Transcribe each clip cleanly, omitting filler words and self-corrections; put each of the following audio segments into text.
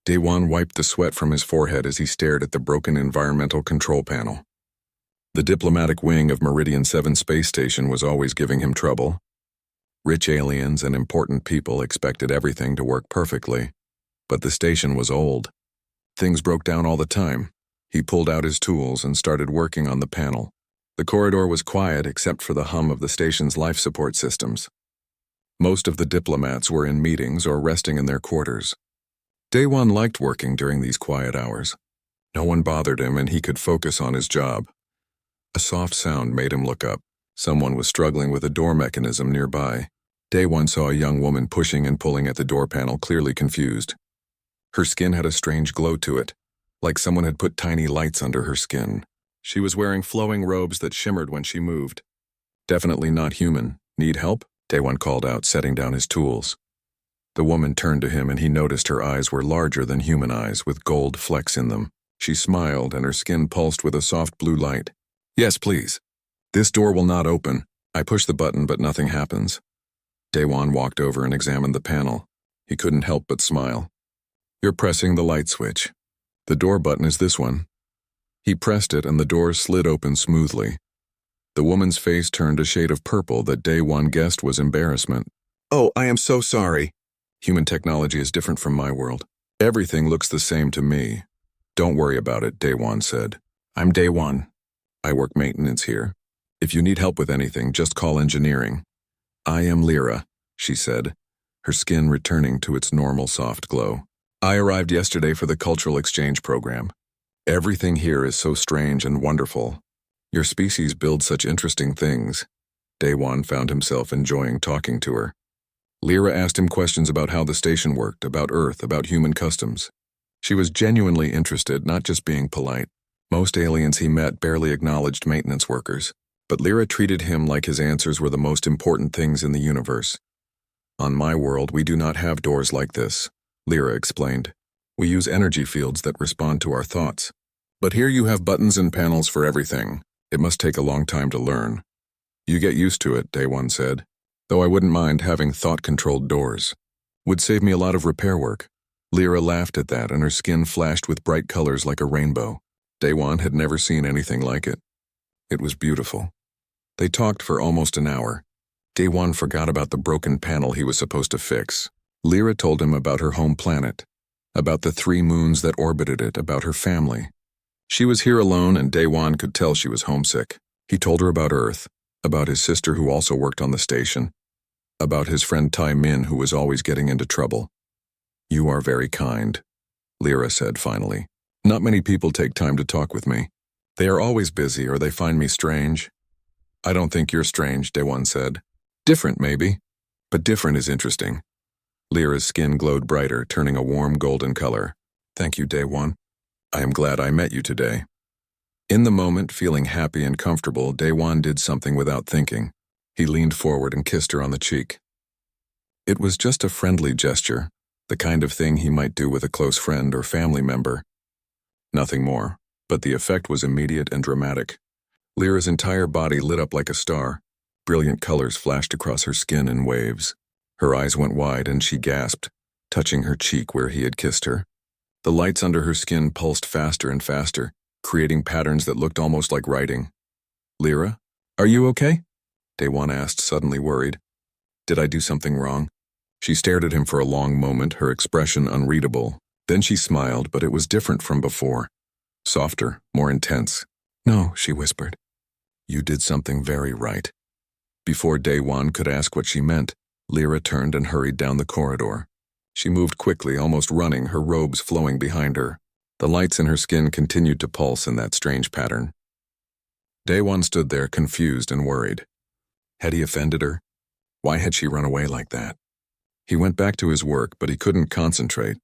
Daewon wiped the sweat from his forehead as he stared at the broken environmental control panel. The diplomatic wing of Meridian 7 space station was always giving him trouble. Rich aliens and important people expected everything to work perfectly, but the station was old. Things broke down all the time. He pulled out his tools and started working on the panel. The corridor was quiet except for the hum of the station's life support systems. Most of the diplomats were in meetings or resting in their quarters. Daewon liked working during these quiet hours. No one bothered him and he could focus on his job. A soft sound made him look up. Someone was struggling with a door mechanism nearby. Daewon saw a young woman pushing and pulling at the door panel, clearly confused. Her skin had a strange glow to it, like someone had put tiny lights under her skin. She was wearing flowing robes that shimmered when she moved. Definitely not human. Need help? Daewon called out, setting down his tools. The woman turned to him and he noticed her eyes were larger than human eyes with gold flecks in them. She smiled and her skin pulsed with a soft blue light. Yes, please. This door will not open. I push the button but nothing happens. Daewon walked over and examined the panel. He couldn't help but smile. You're pressing the light switch. The door button is this one. He pressed it and the door slid open smoothly. The woman's face turned a shade of purple that Daewon guessed was embarrassment. Oh, I am so sorry. Human technology is different from my world. Everything looks the same to me. Don't worry about it, Daewon said. I'm Daewon. I work maintenance here. If you need help with anything, just call engineering. I am Lyra, she said, her skin returning to its normal soft glow. I arrived yesterday for the cultural exchange program. Everything here is so strange and wonderful. Your species builds such interesting things. Daewon found himself enjoying talking to her. Lyra asked him questions about how the station worked, about Earth, about human customs. She was genuinely interested, not just being polite. Most aliens he met barely acknowledged maintenance workers, but Lyra treated him like his answers were the most important things in the universe. On my world, we do not have doors like this, Lyra explained. We use energy fields that respond to our thoughts. But here you have buttons and panels for everything. It must take a long time to learn. You get used to it, Daewon said. Though I wouldn't mind having thought-controlled doors. Would save me a lot of repair work. Lyra laughed at that and her skin flashed with bright colors like a rainbow. Daewon had never seen anything like it. It was beautiful. They talked for almost an hour. Daewon forgot about the broken panel he was supposed to fix. Lyra told him about her home planet, about the 3 moons that orbited it, about her family. She was here alone and Daewon could tell she was homesick. He told her about Earth, about his sister who also worked on the station, about his friend Tai Min who was always getting into trouble. You are very kind, Lyra said finally. Not many people take time to talk with me. They are always busy or they find me strange. I don't think you're strange, Daewon said. Different, maybe, but different is interesting. Lyra's skin glowed brighter, turning a warm golden color. Thank you, Daewon. I am glad I met you today. In the moment, feeling happy and comfortable, Daewon did something without thinking. He leaned forward and kissed her on the cheek. It was just a friendly gesture, the kind of thing he might do with a close friend or family member. Nothing more, but the effect was immediate and dramatic. Lyra's entire body lit up like a star. Brilliant colors flashed across her skin in waves. Her eyes went wide and she gasped, touching her cheek where he had kissed her. The lights under her skin pulsed faster and faster, creating patterns that looked almost like writing. Lyra, are you okay? Daewon asked, suddenly worried. Did I do something wrong? She stared at him for a long moment, her expression unreadable. Then she smiled, but it was different from before. Softer, more intense. No, she whispered. You did something very right. Before Daewon could ask what she meant, Lyra turned and hurried down the corridor. She moved quickly, almost running, her robes flowing behind her. The lights in her skin continued to pulse in that strange pattern. Daewon stood there, confused and worried. Had he offended her? Why had she run away like that? He went back to his work, but he couldn't concentrate.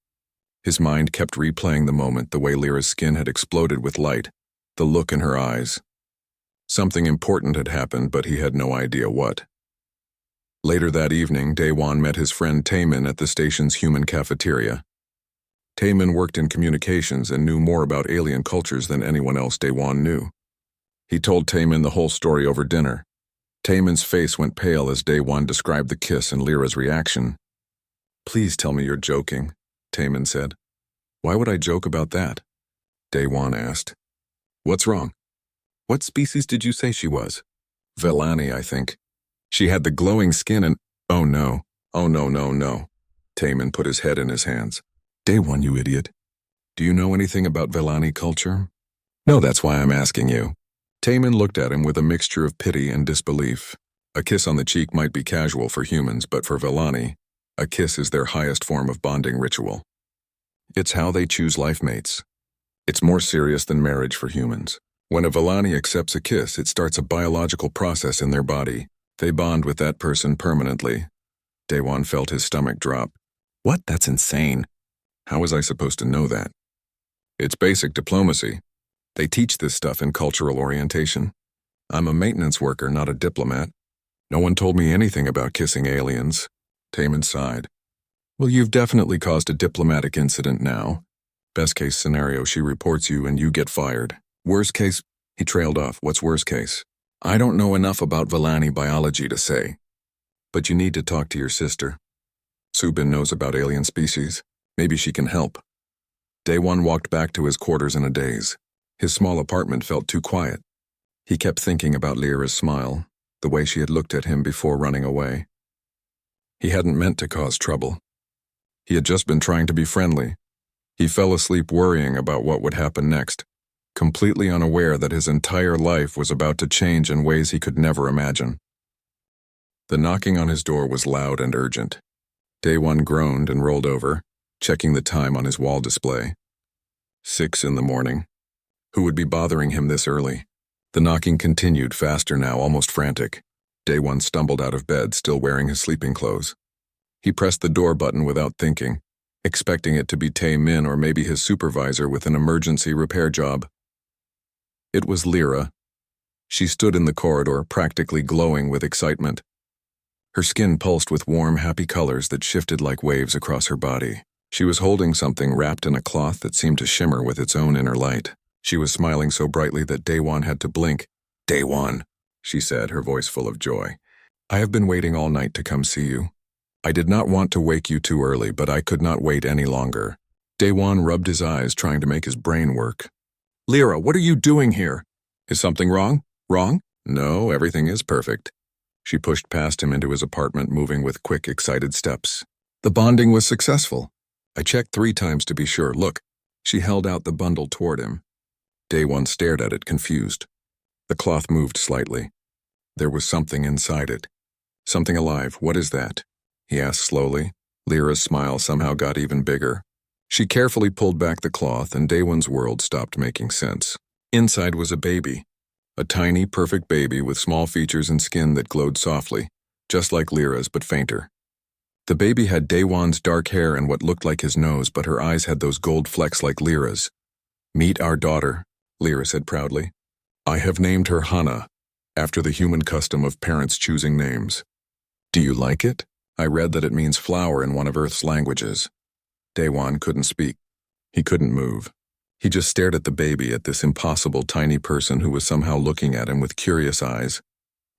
His mind kept replaying the moment, the way Lyra's skin had exploded with light, the look in her eyes. Something important had happened, but he had no idea what. Later that evening, Daewon met his friend Taemin at the station's human cafeteria. Taemin worked in communications and knew more about alien cultures than anyone else Daewon knew. He told Taemin the whole story over dinner. Taemin's face went pale as Daewon described the kiss and Lyra's reaction. Please tell me you're joking, Taemin said. Why would I joke about that? Daewon asked. What's wrong? What species did you say she was? Velani, I think. She had the glowing skin and— Oh no. Oh no, no, no. Taemin put his head in his hands. Daewon, you idiot. Do you know anything about Velani culture? No, that's why I'm asking you. Taemin looked at him with a mixture of pity and disbelief. A kiss on the cheek might be casual for humans, but for Velani, a kiss is their highest form of bonding ritual. It's how they choose life mates. It's more serious than marriage for humans. When a Velani accepts a kiss, it starts a biological process in their body. They bond with that person permanently. Daewon felt his stomach drop. What? That's insane. How was I supposed to know that? It's basic diplomacy. They teach this stuff in cultural orientation. I'm a maintenance worker, not a diplomat. No one told me anything about kissing aliens. Taemin sighed. Well, you've definitely caused a diplomatic incident now. Best case scenario, she reports you and you get fired. Worst case, he trailed off. What's worst case? I don't know enough about Velani biology to say. But you need to talk to your sister. Subin knows about alien species. Maybe she can help. Daewon walked back to his quarters in a daze. His small apartment felt too quiet. He kept thinking about Lyra's smile, the way she had looked at him before running away. He hadn't meant to cause trouble. He had just been trying to be friendly. He fell asleep worrying about what would happen next, completely unaware that his entire life was about to change in ways he could never imagine. The knocking on his door was loud and urgent. Daewon groaned and rolled over, checking the time on his wall display. 6 a.m. Who would be bothering him this early? The knocking continued, faster now, almost frantic. Daewon stumbled out of bed, still wearing his sleeping clothes. He pressed the door button without thinking, expecting it to be Taemin or maybe his supervisor with an emergency repair job. It was Lyra. She stood in the corridor, practically glowing with excitement. Her skin pulsed with warm, happy colors that shifted like waves across her body. She was holding something wrapped in a cloth that seemed to shimmer with its own inner light. She was smiling so brightly that Daewon had to blink. Daewon, she said, her voice full of joy. I have been waiting all night to come see you. I did not want to wake you too early, but I could not wait any longer. Daewon rubbed his eyes, trying to make his brain work. Lyra, what are you doing here? Is something wrong? Wrong? No, everything is perfect. She pushed past him into his apartment, moving with quick, excited steps. The bonding was successful. I checked 3 times to be sure. Look. She held out the bundle toward him. Daewon stared at it, confused. The cloth moved slightly. There was something inside it. Something alive. What is that? He asked slowly. Lyra's smile somehow got even bigger. She carefully pulled back the cloth, and Daewon's world stopped making sense. Inside was a baby. A tiny, perfect baby with small features and skin that glowed softly, just like Lyra's but fainter. The baby had Daewon's dark hair and what looked like his nose, but her eyes had those gold flecks like Lyra's. Meet our daughter, Lyra said proudly. I have named her Hana, after the human custom of parents choosing names. Do you like it? I read that it means flower in one of Earth's languages. Daewon couldn't speak. He couldn't move. He just stared at the baby, at this impossible tiny person who was somehow looking at him with curious eyes.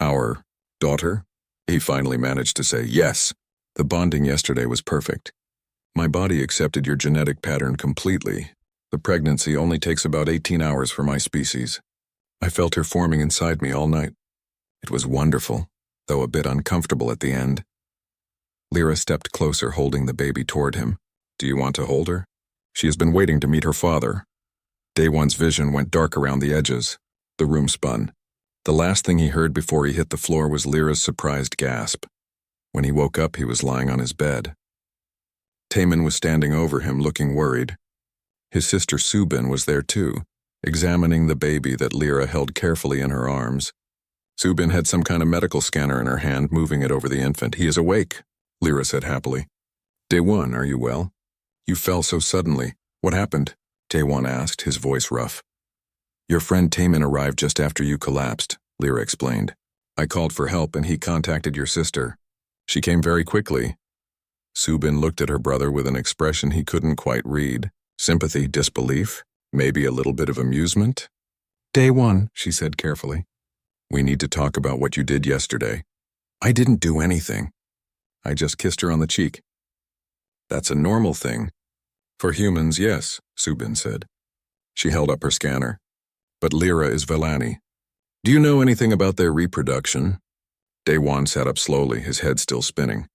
Our daughter? He finally managed to say, yes. The bonding yesterday was perfect. My body accepted your genetic pattern completely. The pregnancy only takes about 18 hours for my species. I felt her forming inside me all night. It was wonderful, though a bit uncomfortable at the end. Lyra stepped closer, holding the baby toward him. Do you want to hold her? She has been waiting to meet her father. Daewon's vision went dark around the edges. The room spun. The last thing he heard before he hit the floor was Lyra's surprised gasp. When he woke up, he was lying on his bed. Taemin was standing over him, looking worried. His sister Subin was there too, examining the baby that Lyra held carefully in her arms. Subin had some kind of medical scanner in her hand, moving it over the infant. He is awake, Lyra said happily. Daewon, are you well? You fell so suddenly. What happened? Daewon asked, his voice rough. Your friend Taemin arrived just after you collapsed, Lyra explained. I called for help and he contacted your sister. She came very quickly. Subin looked at her brother with an expression he couldn't quite read. Sympathy, disbelief, maybe a little bit of amusement? Daewon, she said carefully. We need to talk about what you did yesterday. I didn't do anything. I just kissed her on the cheek. That's a normal thing. For humans, yes, Subin said. She held up her scanner. But Lyra is Vellani. Do you know anything about their reproduction? Daewon sat up slowly, his head still spinning.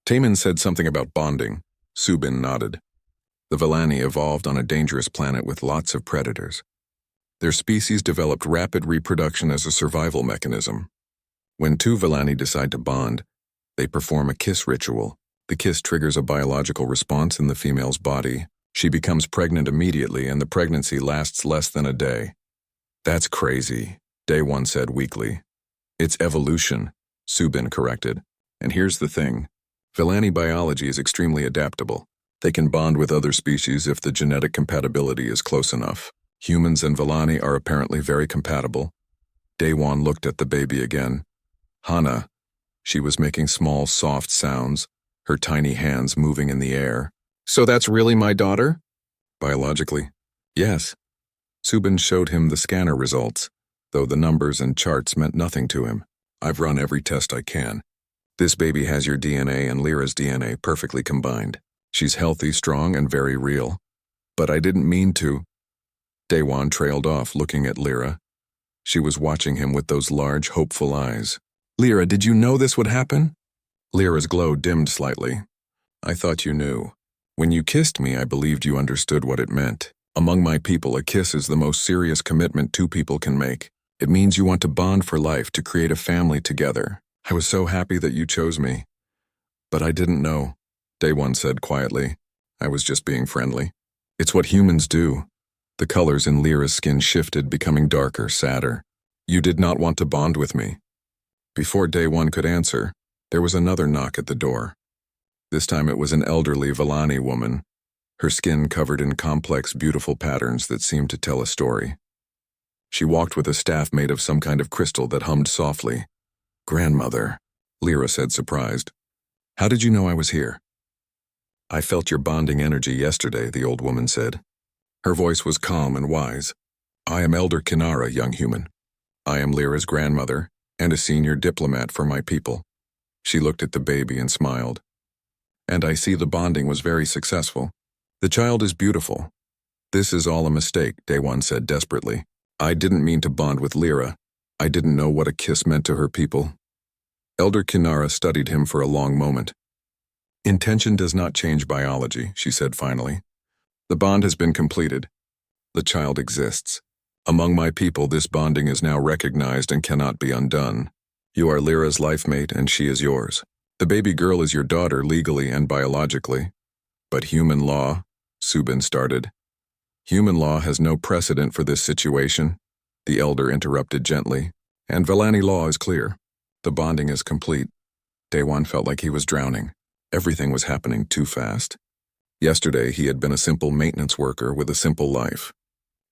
Taemin said something about bonding. Subin nodded. The Vellani evolved on a dangerous planet with lots of predators. Their species developed rapid reproduction as a survival mechanism. When two Vellani decide to bond, they perform a kiss ritual. The kiss triggers a biological response in the female's body. She becomes pregnant immediately, and the pregnancy lasts less than a day. That's crazy, Daewon said weakly. It's evolution, Subin corrected. And here's the thing. Vellani biology is extremely adaptable. They can bond with other species if the genetic compatibility is close enough. Humans and Vellani are apparently very compatible. Daewon looked at the baby again. Hana. She was making small, soft sounds, her tiny hands moving in the air. So that's really my daughter? Biologically, yes. Subin showed him the scanner results, though the numbers and charts meant nothing to him. I've run every test I can. This baby has your DNA and Lyra's DNA perfectly combined. She's healthy, strong, and very real. But I didn't mean to. Daewon trailed off, looking at Lyra. She was watching him with those large, hopeful eyes. Lyra, did you know this would happen? Lyra's glow dimmed slightly. I thought you knew. When you kissed me, I believed you understood what it meant. Among my people, a kiss is the most serious commitment two people can make. It means you want to bond for life, to create a family together. I was so happy that you chose me. But I didn't know, Daewon said quietly. I was just being friendly. It's what humans do. The colors in Lyra's skin shifted, becoming darker, sadder. You did not want to bond with me. Before Daewon could answer, there was another knock at the door. This time it was an elderly Vellani woman, her skin covered in complex, beautiful patterns that seemed to tell a story. She walked with a staff made of some kind of crystal that hummed softly. Grandmother, Lyra said, surprised. How did you know I was here? I felt your bonding energy yesterday, the old woman said. Her voice was calm and wise. I am Elder Kinara, young human. I am Lyra's grandmother and a senior diplomat for my people. She looked at the baby and smiled. And I see the bonding was very successful. The child is beautiful. This is all a mistake, Daewon said desperately. I didn't mean to bond with Lyra. I didn't know what a kiss meant to her people. Elder Kinara studied him for a long moment. Intention does not change biology, she said finally. The bond has been completed. The child exists. Among my people, this bonding is now recognized and cannot be undone. You are Lyra's life mate and she is yours. The baby girl is your daughter legally and biologically. But human law, Subin started. Human law has no precedent for this situation, the elder interrupted gently, and Vellani law is clear. The bonding is complete. Daewon felt like he was drowning. Everything was happening too fast. Yesterday he had been a simple maintenance worker with a simple life.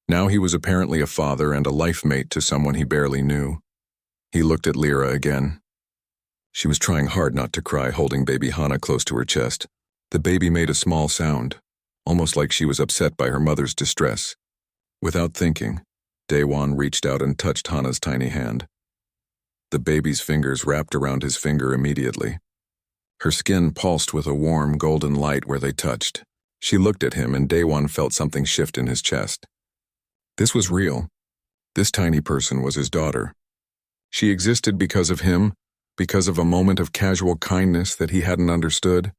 Now he was apparently a father and a life mate to someone he barely knew. He looked at Lyra again. She was trying hard not to cry, holding baby Hana close to her chest. The baby made a small sound, almost like she was upset by her mother's distress. Without thinking, Daewon reached out and touched Hana's tiny hand. The baby's fingers wrapped around his finger immediately. Her skin pulsed with a warm, golden light where they touched. She looked at him and Daewon felt something shift in his chest. This was real. This tiny person was his daughter. She existed because of him, because of a moment of casual kindness that he hadn't understood.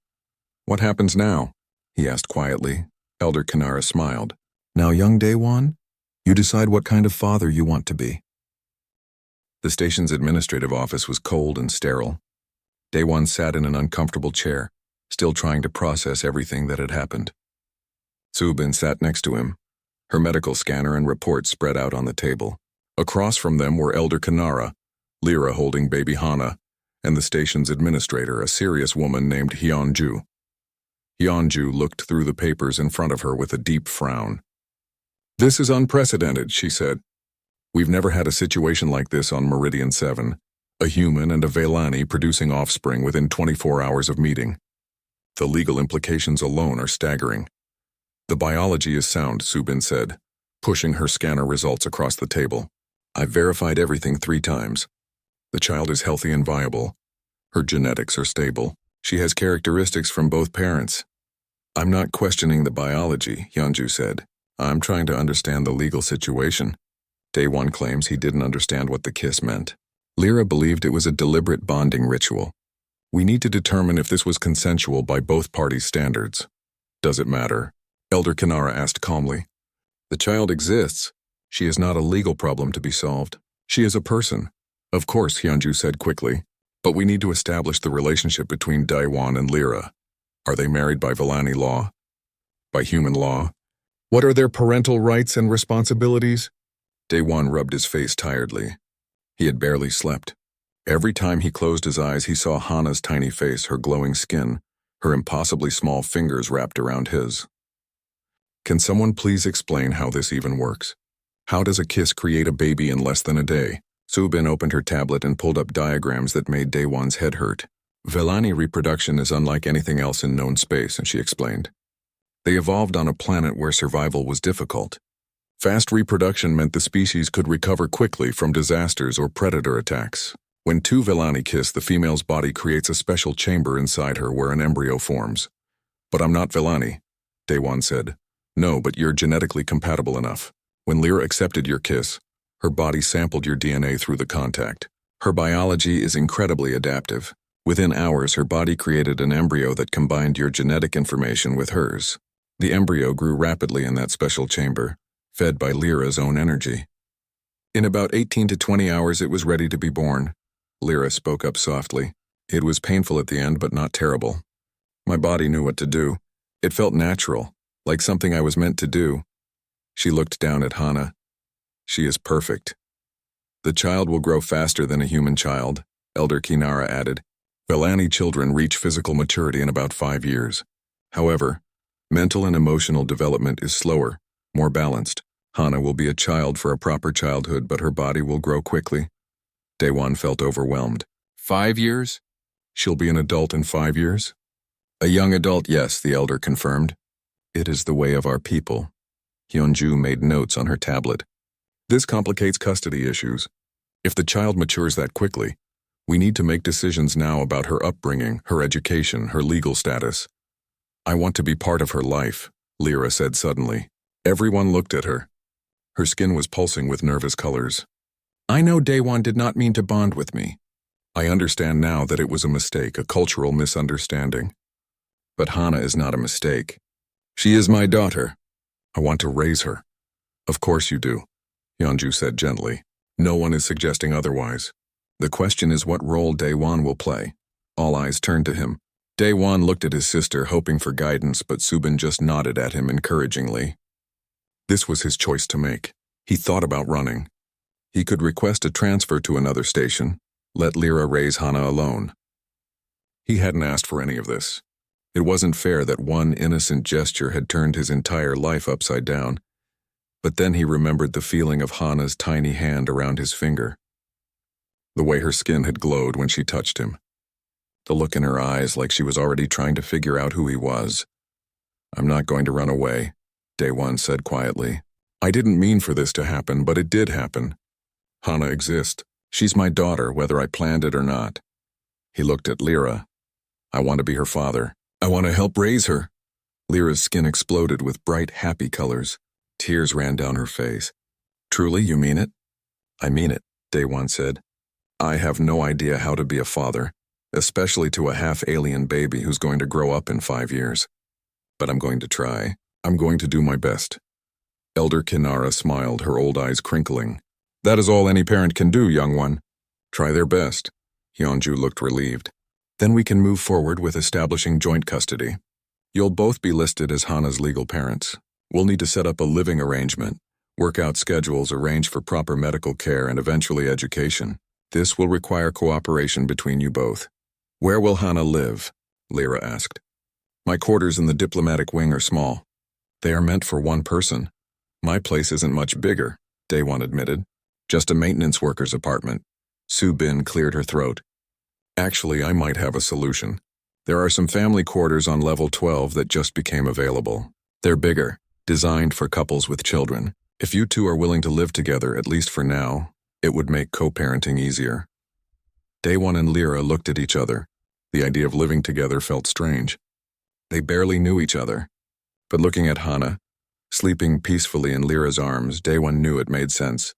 What happens now? He asked quietly. Elder Kinara smiled. Now, young Daewon, you decide what kind of father you want to be. The station's administrative office was cold and sterile. Daewon sat in an uncomfortable chair, still trying to process everything that had happened. Subin sat next to him, her medical scanner and reports spread out on the table. Across from them were Elder Kinara, Lyra holding baby Hana, and the station's administrator, a serious woman named Hyunju. Hyunju looked through the papers in front of her with a deep frown. This is unprecedented, she said. We've never had a situation like this on Meridian 7, a human and a Vellani producing offspring within 24 hours of meeting. The legal implications alone are staggering. The biology is sound, Subin said, pushing her scanner results across the table. I've verified everything 3 times. The child is healthy and viable. Her genetics are stable. She has characteristics from both parents. I'm not questioning the biology, Hyunju said. I'm trying to understand the legal situation. Daewon claims he didn't understand what the kiss meant. Lyra believed it was a deliberate bonding ritual. We need to determine if this was consensual by both parties' standards. Does it matter? Elder Kinara asked calmly. The child exists. She is not a legal problem to be solved. She is a person. Of course, Hyunju said quickly. But we need to establish the relationship between Daewon and Lyra. Are they married by Villani law? By human law? What are their parental rights and responsibilities? Daewon rubbed his face tiredly. He had barely slept. Every time he closed his eyes, he saw Hana's tiny face, her glowing skin, her impossibly small fingers wrapped around his. Can someone please explain how this even works? How does a kiss create a baby in less than a day? Subin opened her tablet and pulled up diagrams that made Daewon's head hurt. Villani reproduction is unlike anything else in known space, and she explained. They evolved on a planet where survival was difficult. Fast reproduction meant the species could recover quickly from disasters or predator attacks. When two Villani kiss, the female's body creates a special chamber inside her where an embryo forms. But I'm not Villani, Daewon said. No, but you're genetically compatible enough. When Lyra accepted your kiss, her body sampled your DNA through the contact. Her biology is incredibly adaptive. Within hours, her body created an embryo that combined your genetic information with hers. The embryo grew rapidly in that special chamber, fed by Lyra's own energy. In about 18 to 20 hours, it was ready to be born. Lyra spoke up softly. It was painful at the end, but not terrible. My body knew what to do. It felt natural, like something I was meant to do. She looked down at Hana. She is perfect. The child will grow faster than a human child, Elder Kinara added. Villani children reach physical maturity in about 5 years. However, mental and emotional development is slower, more balanced. Hana will be a child for a proper childhood, but her body will grow quickly. Daewon felt overwhelmed. 5 years? She'll be an adult in 5 years? A young adult, yes, the elder confirmed. It is the way of our people. Hyunju made notes on her tablet. This complicates custody issues. If the child matures that quickly, we need to make decisions now about her upbringing, her education, her legal status. I want to be part of her life, Lyra said suddenly. Everyone looked at her. Her skin was pulsing with nervous colors. I know Daewon did not mean to bond with me. I understand now that it was a mistake, a cultural misunderstanding. But Hana is not a mistake. She is my daughter. I want to raise her. Of course you do, Hyunju said gently. No one is suggesting otherwise. The question is what role Daewon will play. All eyes turned to him. Daewon looked at his sister, hoping for guidance, but Subin just nodded at him encouragingly. This was his choice to make. He thought about running. He could request a transfer to another station, let Lyra raise Hana alone. He hadn't asked for any of this. It wasn't fair that one innocent gesture had turned his entire life upside down. But then he remembered the feeling of Hana's tiny hand around his finger. The way her skin had glowed when she touched him. The look in her eyes like she was already trying to figure out who he was. I'm not going to run away, Daewon said quietly. I didn't mean for this to happen, but it did happen. Hana exists. She's my daughter, whether I planned it or not. He looked at Lyra. I want to be her father. I want to help raise her. Lyra's skin exploded with bright, happy colors. Tears ran down her face. Truly, you mean it? I mean it, Daewon said. I have no idea how to be a father, especially to a half-alien baby who's going to grow up in 5 years. But I'm going to try. I'm going to do my best. Elder Kinara smiled, her old eyes crinkling. That is all any parent can do, young one. Try their best. Hyunju looked relieved. Then we can move forward with establishing joint custody. You'll both be listed as Hana's legal parents. We'll need to set up a living arrangement, work out schedules, arrange for proper medical care, and eventually education. This will require cooperation between you both. Where will Hana live? Lyra asked. My quarters in the diplomatic wing are small. They are meant for one person. My place isn't much bigger, Daewon admitted. Just a maintenance worker's apartment. Subin cleared her throat. Actually, I might have a solution. There are some family quarters on level 12 that just became available. They're bigger, designed for couples with children. If you two are willing to live together, at least for now, it would make co-parenting easier. Daewon and Lyra looked at each other. The idea of living together felt strange. They barely knew each other. But looking at Hana, sleeping peacefully in Lyra's arms, Daewon knew it made sense.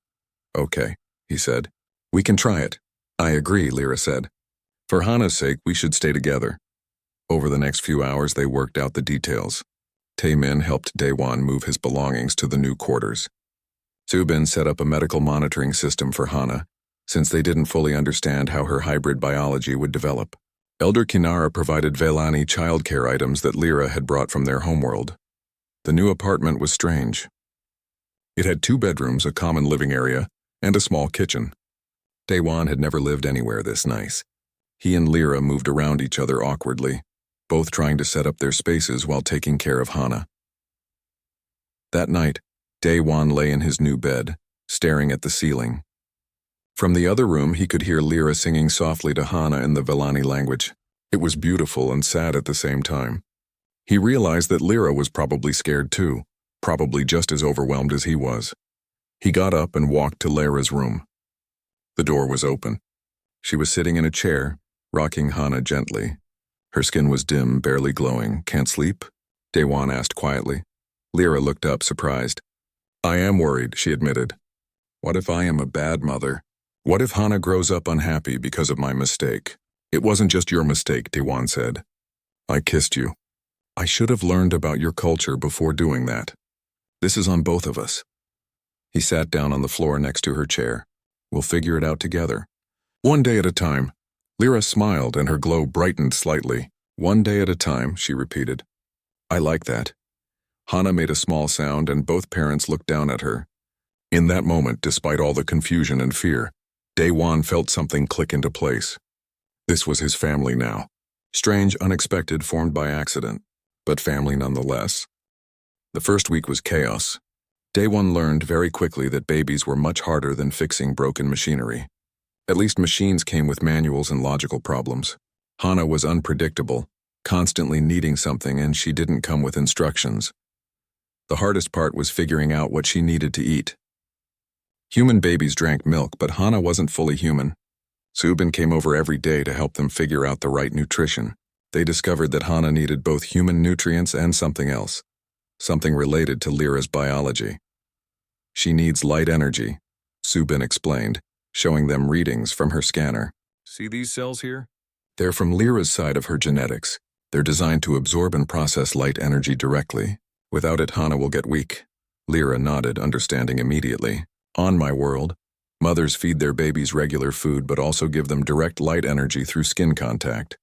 "Okay," he said. "We can try it." "I agree," Lyra said. "For Hana's sake, we should stay together." Over the next few hours, they worked out the details. Taemin helped Daewon move his belongings to the new quarters. Subin set up a medical monitoring system for Hana, since they didn't fully understand how her hybrid biology would develop. Elder Kinara provided Velani childcare items that Lyra had brought from their homeworld. The new apartment was strange. It had 2 bedrooms, a common living area, and a small kitchen. Daewon had never lived anywhere this nice. He and Lyra moved around each other awkwardly, both trying to set up their spaces while taking care of Hana. That night, Daewon lay in his new bed, staring at the ceiling. From the other room, he could hear Lyra singing softly to Hana in the Velani language. It was beautiful and sad at the same time. He realized that Lyra was probably scared too, probably just as overwhelmed as he was. He got up and walked to Lyra's room. The door was open. She was sitting in a chair, rocking Hana gently. Her skin was dim, barely glowing. "Can't sleep?" Daewon asked quietly. Lyra looked up, surprised. "I am worried," she admitted. "What if I am a bad mother? What if Hana grows up unhappy because of my mistake?" "It wasn't just your mistake," Daewon said. "I kissed you. I should have learned about your culture before doing that. This is on both of us." He sat down on the floor next to her chair. "We'll figure it out together. One day at a time." Lyra smiled and her glow brightened slightly. "One day at a time," she repeated. "I like that." Hana made a small sound and both parents looked down at her. In that moment, despite all the confusion and fear, Daewon felt something click into place. This was his family now. Strange, unexpected, formed by accident, but family nonetheless. The first week was chaos. Daewon learned very quickly that babies were much harder than fixing broken machinery. At least machines came with manuals and logical problems. Hana was unpredictable, constantly needing something, and she didn't come with instructions. The hardest part was figuring out what she needed to eat. Human babies drank milk, but Hana wasn't fully human. Subin came over every day to help them figure out the right nutrition. They discovered that Hana needed both human nutrients and something else, something related to Lyra's biology. "She needs light energy," Subin explained, showing them readings from her scanner. "See these cells here? They're from Lyra's side of her genetics. They're designed to absorb and process light energy directly. Without it, Hana will get weak." Lyra nodded, understanding immediately. "On my world, mothers feed their babies regular food but also give them direct light energy through skin contact.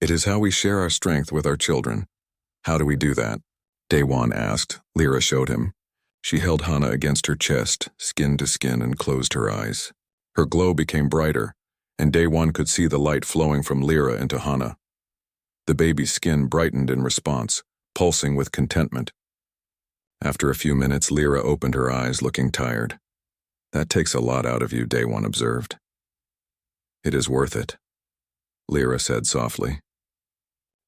It is how we share our strength with our children." "How do we do that?" Daewon asked. Lyra showed him. She held Hana against her chest, skin to skin, and closed her eyes. Her glow became brighter, and Daewon could see the light flowing from Lyra into Hana. The baby's skin brightened in response, pulsing with contentment. After a few minutes, Lyra opened her eyes, looking tired. "That takes a lot out of you," Daewon observed. "It is worth it," Lyra said softly.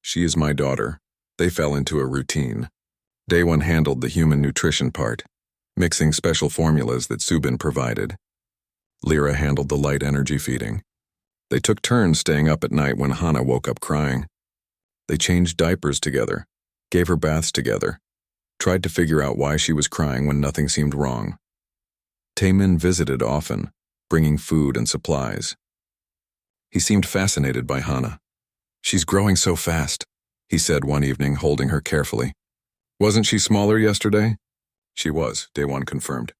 "She is my daughter." They fell into a routine. Daewon handled the human nutrition part, mixing special formulas that Subin provided. Lyra handled the light energy feeding. They took turns staying up at night when Hana woke up crying. They changed diapers together, gave her baths together, tried to figure out why she was crying when nothing seemed wrong. Taemin visited often, bringing food and supplies. He seemed fascinated by Hana. "She's growing so fast," he said one evening, holding her carefully. "Wasn't she smaller yesterday?" "She was," Daewon confirmed.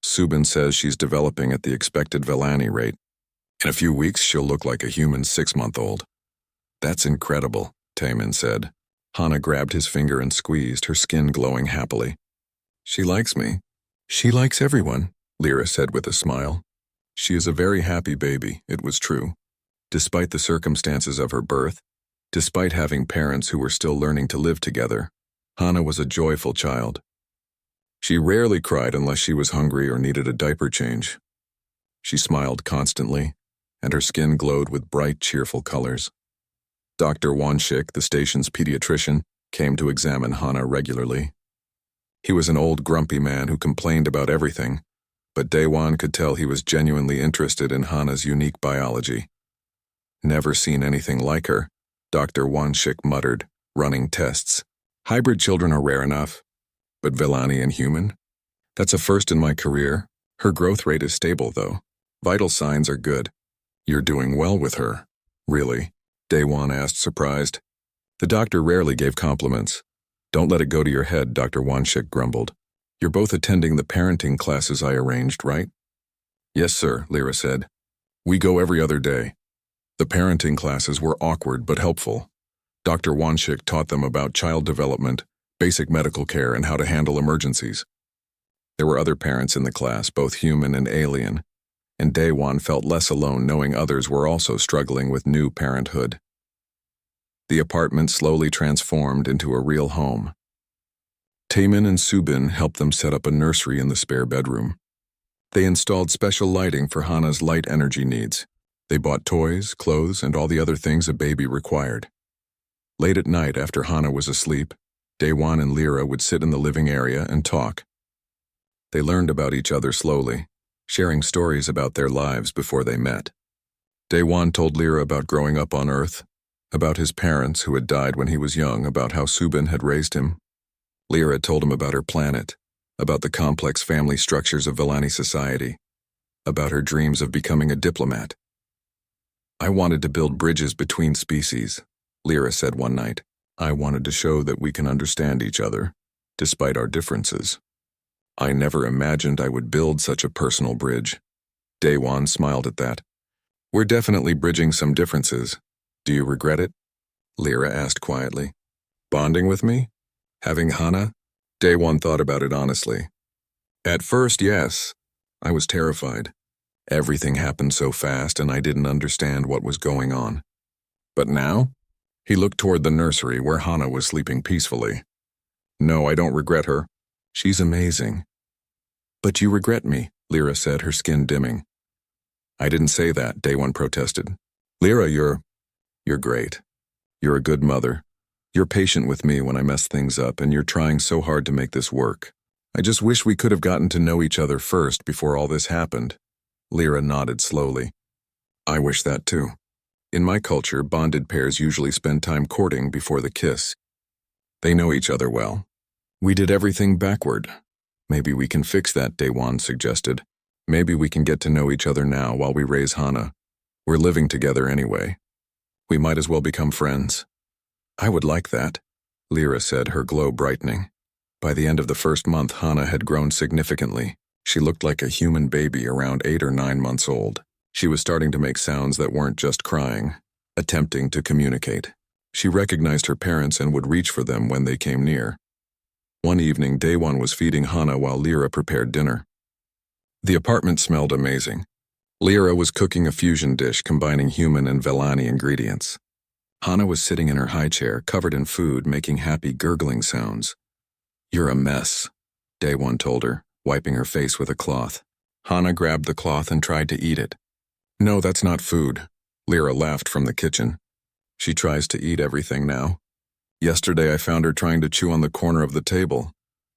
"Subin says she's developing at the expected Velani rate. In a few weeks, she'll look like a human 6-month-old. "That's incredible," Taemin said. Hana grabbed his finger and squeezed, her skin glowing happily. "She likes me." "She likes everyone," Lyra said with a smile. She is a very happy baby, it was true. Despite the circumstances of her birth, despite having parents who were still learning to live together, Hana was a joyful child. She rarely cried unless she was hungry or needed a diaper change. She smiled constantly, and her skin glowed with bright, cheerful colors. Dr. Wanshik, the station's pediatrician, came to examine Hana regularly. He was an old, grumpy man who complained about everything, but Daewon could tell he was genuinely interested in Hana's unique biology. "Never seen anything like her," Dr. Wanshik muttered, running tests. Hybrid children are rare enough, but Vellani and human? That's a first in my career. Her growth rate is stable, though. Vital signs are good. You're doing well with her. Really? Daewon asked, surprised. The doctor rarely gave compliments. Don't let it go to your head, Dr. Wanshik grumbled. You're both attending the parenting classes I arranged, right? Yes, sir, Lyra said. We go every other day. The parenting classes were awkward but helpful. Dr. Wanshik taught them about child development, basic medical care, and how to handle emergencies. There were other parents in the class, both human and alien, and Daewon felt less alone knowing others were also struggling with new parenthood. The apartment slowly transformed into a real home. Taemin and Subin helped them set up a nursery in the spare bedroom. They installed special lighting for Hana's light energy needs. They bought toys, clothes, and all the other things a baby required. Late at night, after Hana was asleep, Daewon and Lyra would sit in the living area and talk. They learned about each other slowly, sharing stories about their lives before they met. Daewon told Lyra about growing up on Earth, about his parents who had died when he was young, about how Subin had raised him. Lyra told him about her planet, about the complex family structures of Vellani society, about her dreams of becoming a diplomat. I wanted to build bridges between species, Lyra said one night. I wanted to show that we can understand each other, despite our differences. I never imagined I would build such a personal bridge. Daewon smiled at that. We're definitely bridging some differences. Do you regret it? Lyra asked quietly. Bonding with me? Having Hana? Daewon thought about it honestly. At first, yes. I was terrified. Everything happened so fast and I didn't understand what was going on. But now? He looked toward the nursery where Hana was sleeping peacefully. No, I don't regret her. She's amazing. But you regret me, Lyra said, her skin dimming. I didn't say that, Daewon protested. Lyra, you're great. You're a good mother. You're patient with me when I mess things up, and you're trying so hard to make this work. I just wish we could have gotten to know each other first before all this happened. Lyra nodded slowly. I wish that too. In my culture, bonded pairs usually spend time courting before the kiss. They know each other well. We did everything backward. Maybe we can fix that, Daewon suggested. Maybe we can get to know each other now while we raise Hana. We're living together anyway. We might as well become friends. I would like that, Lyra said, her glow brightening. By the end of the first month, Hana had grown significantly. She looked like a human baby around 8 or 9 months old. She was starting to make sounds that weren't just crying, attempting to communicate. She recognized her parents and would reach for them when they came near. One evening, Daewon was feeding Hana while Lyra prepared dinner. The apartment smelled amazing. Lyra was cooking a fusion dish combining human and Vellani ingredients. Hana was sitting in her high chair, covered in food, making happy gurgling sounds. You're a mess, Daewon told her, wiping her face with a cloth. Hana grabbed the cloth and tried to eat it. No, that's not food, Lyra laughed from the kitchen. She tries to eat everything now. Yesterday I found her trying to chew on the corner of the table.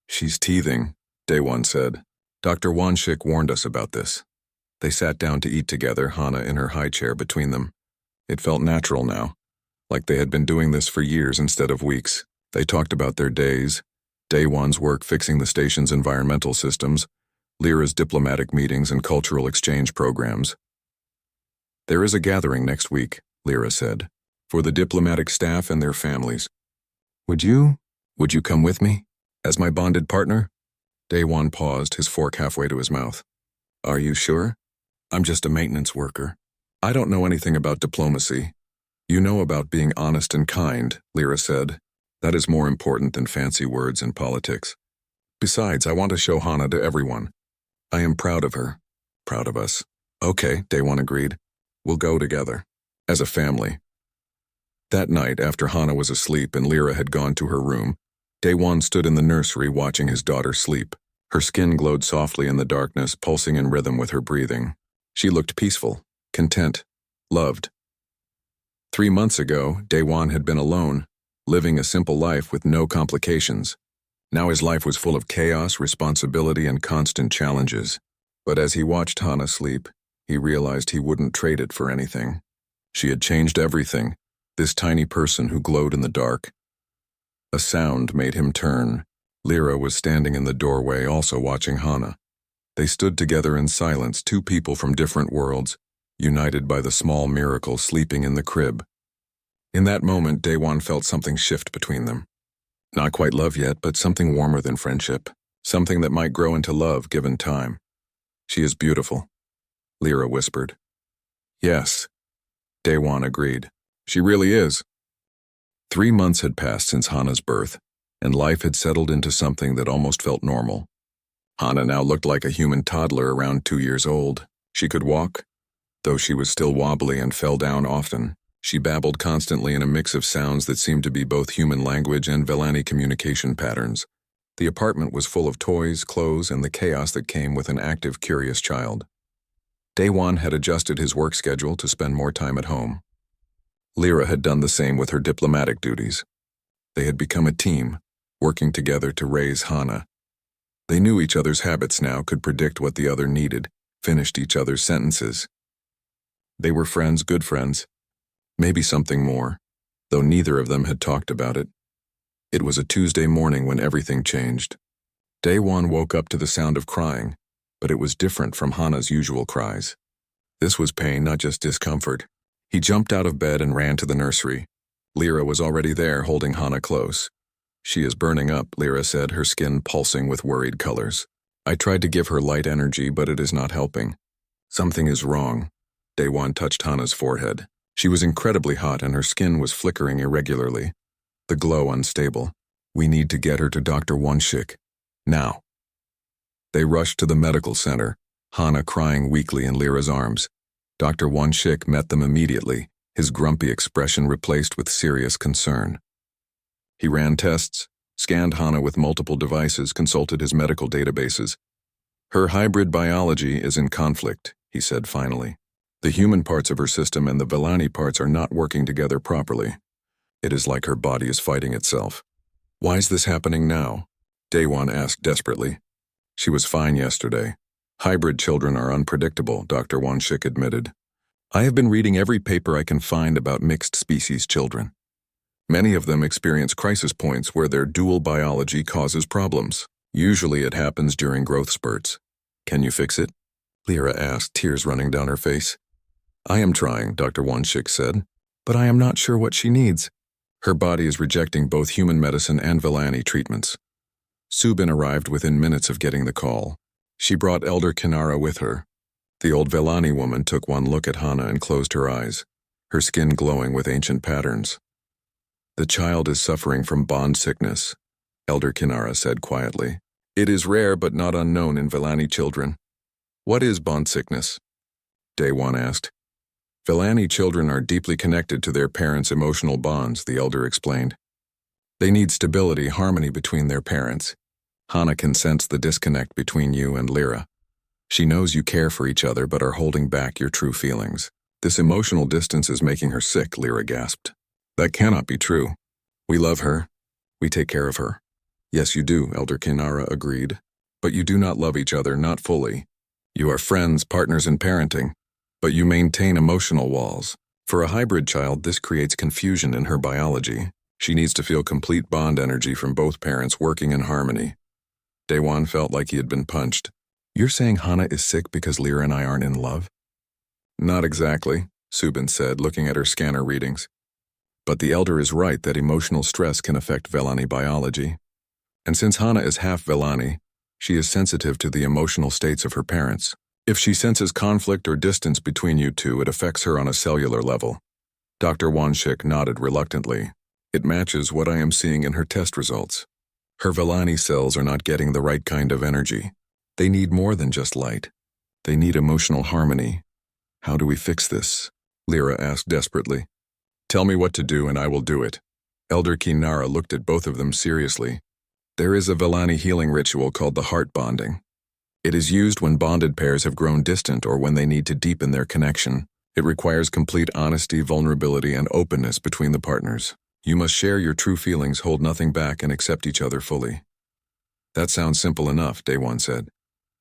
She's teething, Daewon said. Dr. Wanshik warned us about this. They sat down to eat together, Hana in her high chair between them. It felt natural now, like they had been doing this for years instead of weeks. They talked about their days, Daewon's work fixing the station's environmental systems, Lyra's diplomatic meetings and cultural exchange programs. There is a gathering next week, Lyra said, for the diplomatic staff and their families. Would you come with me? As my bonded partner? Daewon paused, his fork halfway to his mouth. Are you sure? I'm just a maintenance worker. I don't know anything about diplomacy. You know about being honest and kind, Lyra said. That is more important than fancy words in politics. Besides, I want to show Hana to everyone. I am proud of her. Proud of us. Okay, Daewon agreed. We'll go together. As a family. That night, after Hana was asleep and Lyra had gone to her room, Daewon stood in the nursery watching his daughter sleep. Her skin glowed softly in the darkness, pulsing in rhythm with her breathing. She looked peaceful, content, loved. 3 months ago, Daewon had been alone, living a simple life with no complications. Now his life was full of chaos, responsibility, and constant challenges. But as he watched Hana sleep, he realized he wouldn't trade it for anything. She had changed everything, this tiny person who glowed in the dark, A sound made him turn. Lyra was standing in the doorway, also watching Hana. They stood together in silence, two people from different worlds, united by the small miracle sleeping in the crib. In that moment, Daewon felt something shift between them. Not quite love yet, but something warmer than friendship. Something that might grow into love given time. She is beautiful, Lyra whispered. Yes, Daewon agreed. She really is. 3 months had passed since Hana's birth, and life had settled into something that almost felt normal. Hana now looked like a human toddler around 2 years old. She could walk, though she was still wobbly and fell down often. She babbled constantly in a mix of sounds that seemed to be both human language and Velani communication patterns. The apartment was full of toys, clothes, and the chaos that came with an active, curious child. Daewon had adjusted his work schedule to spend more time at home. Lyra had done the same with her diplomatic duties. They had become a team, working together to raise Hana. They knew each other's habits now, could predict what the other needed, finished each other's sentences. They were friends, good friends. Maybe something more, though neither of them had talked about it. It was a Tuesday morning when everything changed. Daewon woke up to the sound of crying, but it was different from Hana's usual cries. This was pain, not just discomfort. He jumped out of bed and ran to the nursery. Lyra was already there, holding Hana close. She is burning up, Lyra said, her skin pulsing with worried colors. I tried to give her light energy, but it is not helping. Something is wrong. Daewon touched Hana's forehead. She was incredibly hot and her skin was flickering irregularly, the glow unstable. We need to get her to Dr. Wonshik. Now. They rushed to the medical center, Hana crying weakly in Lyra's arms. Dr. Wonshik met them immediately, his grumpy expression replaced with serious concern. He ran tests, scanned Hana with multiple devices, consulted his medical databases. Her hybrid biology is in conflict, he said finally. The human parts of her system and the Velani parts are not working together properly. It is like her body is fighting itself. Why is this happening now? Daewon asked desperately. She was fine yesterday. Hybrid children are unpredictable, Dr. Wonshik admitted. I have been reading every paper I can find about mixed species children. Many of them experience crisis points where their dual biology causes problems. Usually it happens during growth spurts. Can you fix it? Lyra asked, tears running down her face. I am trying, Dr. Wonshik said, but I am not sure what she needs. Her body is rejecting both human medicine and Velani treatments. Subin arrived within minutes of getting the call. She brought Elder Kinara with her. The old Velani woman took one look at Hana and closed her eyes, her skin glowing with ancient patterns. The child is suffering from bond sickness, Elder Kinara said quietly. It is rare but not unknown in Velani children. What is bond sickness? Daewon asked. Velani children are deeply connected to their parents' emotional bonds, the elder explained. They need stability, harmony between their parents. Hana can sense the disconnect between you and Lyra. She knows you care for each other but are holding back your true feelings. This emotional distance is making her sick, Lyra gasped. That cannot be true. We love her. We take care of her. Yes, you do, Elder Kinara agreed. But you do not love each other, not fully. You are friends, partners in parenting, but you maintain emotional walls. For a hybrid child, this creates confusion in her biology. She needs to feel complete bond energy from both parents working in harmony. Daewon felt like he had been punched. You're saying Hana is sick because Lyra and I aren't in love? Not exactly, Subin said, looking at her scanner readings. But the elder is right that emotional stress can affect Velani biology. And since Hana is half Velani, she is sensitive to the emotional states of her parents. If she senses conflict or distance between you two, it affects her on a cellular level. Dr. Wonshik nodded reluctantly. It matches what I am seeing in her test results. Her Velani cells are not getting the right kind of energy. They need more than just light. They need emotional harmony. How do we fix this? Lyra asked desperately. Tell me what to do and I will do it. Elder Kinara looked at both of them seriously. There is a Velani healing ritual called the heart bonding. It is used when bonded pairs have grown distant or when they need to deepen their connection. It requires complete honesty, vulnerability, and openness between the partners. You must share your true feelings, hold nothing back, and accept each other fully. That sounds simple enough, Daewon said.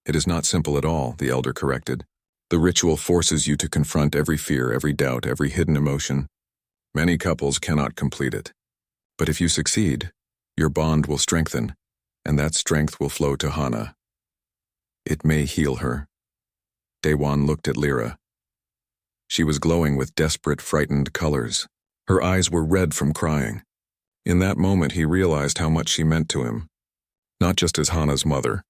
It is not simple at all, the elder corrected. The ritual forces you to confront every fear, every doubt, every hidden emotion. Many couples cannot complete it. But if you succeed, Your bond will strengthen, and that strength will flow to Hana. It may heal her. Daewon looked at Lyra. She was glowing with desperate, frightened colors. Her eyes were red from crying. In that moment he realized how much she meant to him. Not just as Hana's mother,